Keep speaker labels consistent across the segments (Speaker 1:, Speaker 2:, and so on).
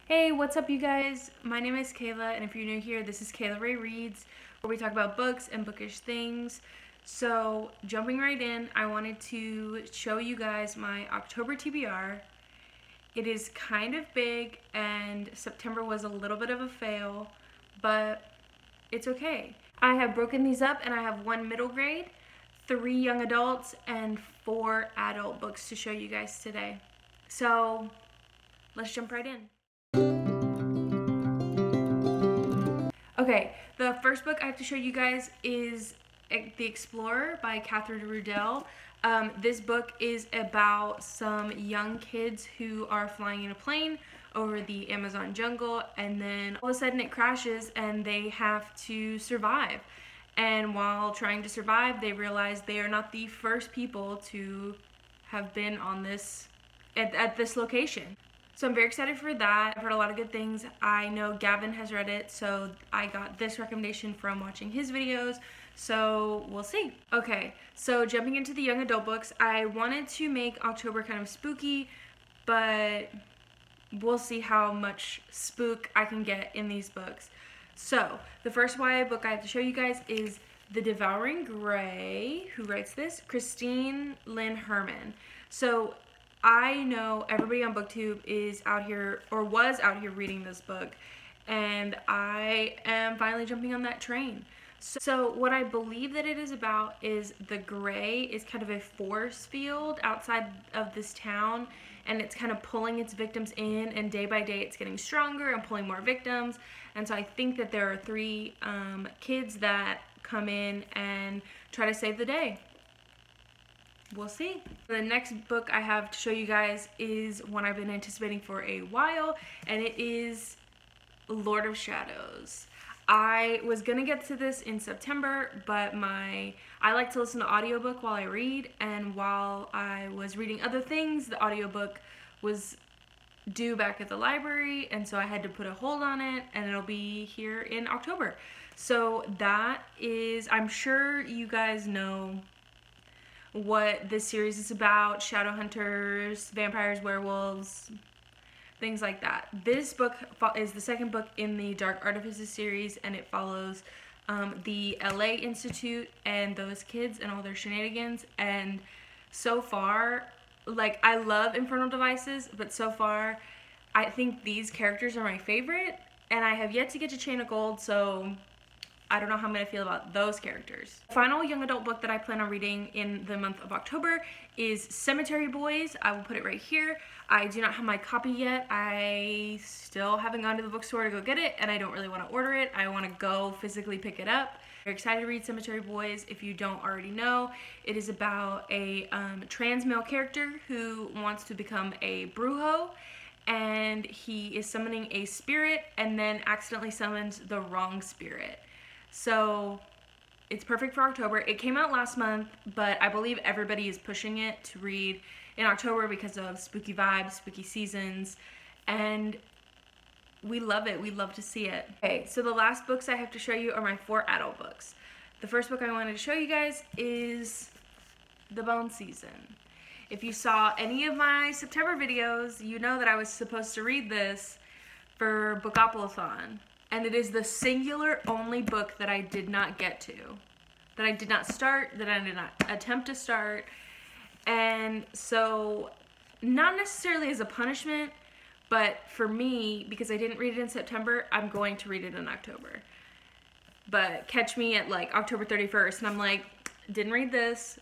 Speaker 1: Hey, what's up you guys? My name is Kayla, and if you're new here, this is Kayla Ray Reads, where we talk about books and bookish things. So, jumping right in, I wanted to show you guys my October TBR. It is kind of big, and September was a little bit of a fail, but it's okay. I have broken these up, and I have 1 middle grade, 3 young adults, and 4 adult books to show you guys today. So, let's jump right in. Okay, the first book I have to show you guys is The Explorer by Catherine Rudell. This book is about some young kids who are flying in a plane over the Amazon jungle, and then all of a sudden it crashes and they have to survive. And while trying to survive, they realize they are not the first people to have been on this at this location. So I'm very excited for that. I've heard a lot of good things. I know Gavin has read it, so I got this recommendation from watching his videos, so we'll see. Okay, so jumping into the young adult books, I wanted to make October kind of spooky, but we'll see how much spook I can get in these books. So, the first YA book I have to show you guys is The Devouring Gray. Who writes this? Christine Lynn Herman. So, I know everybody on BookTube is out here, or was out here reading this book, and I am finally jumping on that train. So what I believe that it is about is the gray is kind of a force field outside of this town, and it's kind of pulling its victims in, and day by day it's getting stronger and pulling more victims. And so I think that there are 3 kids that come in and try to save the day. We'll see. The next book I have to show you guys is one I've been anticipating for a while, and it is Lord of Shadows. I was gonna get to this in September, but I like to listen to audiobook while I read, and while I was reading other things, the audiobook was due back at the library, and so I had to put a hold on it, and it'll be here in October. So that is, I'm sure you guys know what this series is about: shadow hunters, vampires, werewolves, things like that. This book is the second book in the Dark Artifices series, and it follows the LA Institute and those kids and all their shenanigans. And so far, like, I love Infernal Devices, but so far I think these characters are my favorite, and I have yet to get to Chain of Gold, so I don't know how I'm going to feel about those characters. The final young adult book that I plan on reading in the month of October is Cemetery Boys. I will put it right here. I do not have my copy yet. I still haven't gone to the bookstore to go get it, and I don't really want to order it. I want to go physically pick it up. Very excited to read Cemetery Boys. If you don't already know, it is about a trans male character who wants to become a brujo, and he is summoning a spirit and then accidentally summons the wrong spirit. So it's perfect for October. It came out last month, but I believe everybody is pushing it to read in October because of spooky vibes, spooky seasons, and we love it. We love to see it. Okay, so the last books I have to show you are my 4 adult books. The first book I wanted to show you guys is The Bone Season. If you saw any of my September videos, you know that I was supposed to read this for Bookopoly-thon. And it is the singular only book that I did not get to, that I did not start, that I did not attempt to start. And so, not necessarily as a punishment, but for me, because I didn't read it in September, I'm going to read it in October. But catch me at like October 31st, and I'm like, didn't read this,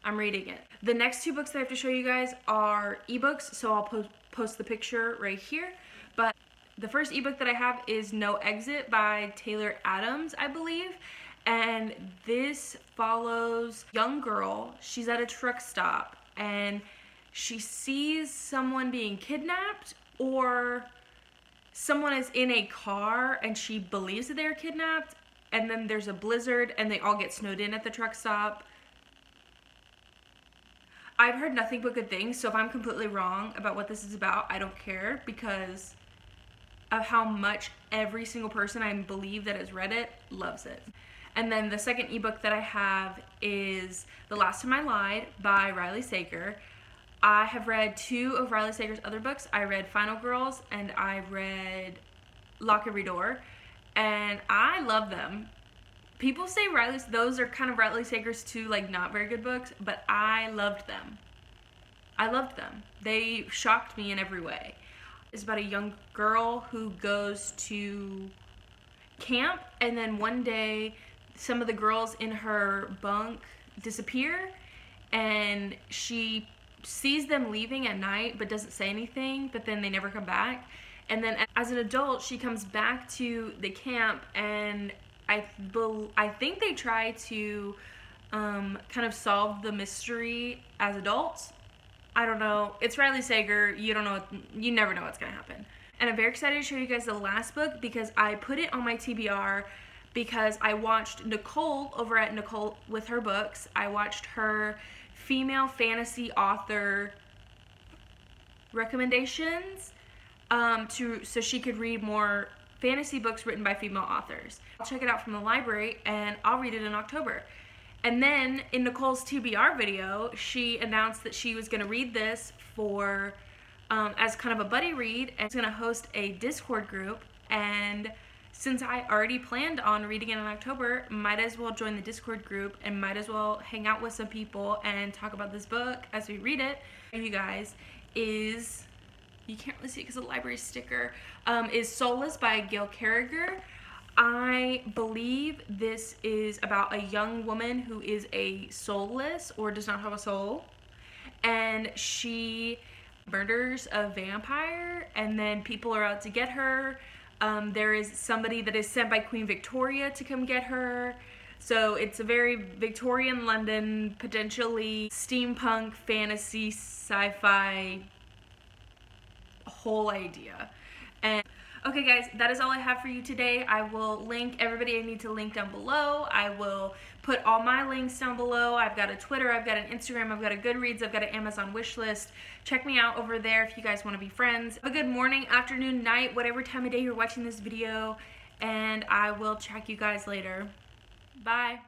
Speaker 1: I'm reading it. The next 2 books that I have to show you guys are ebooks, so I'll post the picture right here. But the first ebook that I have is No Exit by Taylor Adams, I believe. And this follows a young girl. She's at a truck stop and she sees someone being kidnapped, or someone is in a car and she believes that they're kidnapped, and then there's a blizzard and they all get snowed in at the truck stop. I've heard nothing but good things, so if I'm completely wrong about what this is about, I don't care, because of how much every single person I believe that has read it loves it. And then the second ebook that I have is The Last Time I Lied by Riley Sager. I have read 2 of Riley Sager's other books. I read Final Girls and I read Lock Every Door, and I love them. People say those are kind of Riley Sager's 2 like not very good books, but I loved them. I loved them. They shocked me in every way. It's about a young girl who goes to camp, and then one day some of the girls in her bunk disappear, and she sees them leaving at night but doesn't say anything, but then they never come back. And then as an adult, she comes back to the camp, and I think they try to kind of solve the mystery as adults. I don't know. It's Riley Sager. You never know what's gonna happen. And I'm very excited to show you guys the last book because I put it on my TBR because I watched Nicole over at Nicole with her books. I watched her female fantasy author recommendations so she could read more fantasy books written by female authors. I'll check it out from the library and I'll read it in October. And then in Nicole's TBR video, she announced that she was going to read this for as kind of a buddy read, and is going to host a Discord group. And since I already planned on reading it in October, might as well join the Discord group and might as well hang out with some people and talk about this book as we read it. You guys, is, you can't really see it because of the library sticker, is Soulless by Gail Carriger. I believe this is about a young woman who is a soulless or does not have a soul, and she murders a vampire, and then people are out to get her. There is somebody that is sent by Queen Victoria to come get her. So it's a very Victorian London, potentially steampunk, fantasy, sci-fi whole idea. And okay guys, that is all I have for you today. I will link everybody I need to link down below. I will put all my links down below. I've got a Twitter, I've got an Instagram, I've got a Goodreads, I've got an Amazon wish list. Check me out over there if you guys want to be friends. Have a good morning, afternoon, night, whatever time of day you're watching this video, and I will check you guys later. Bye.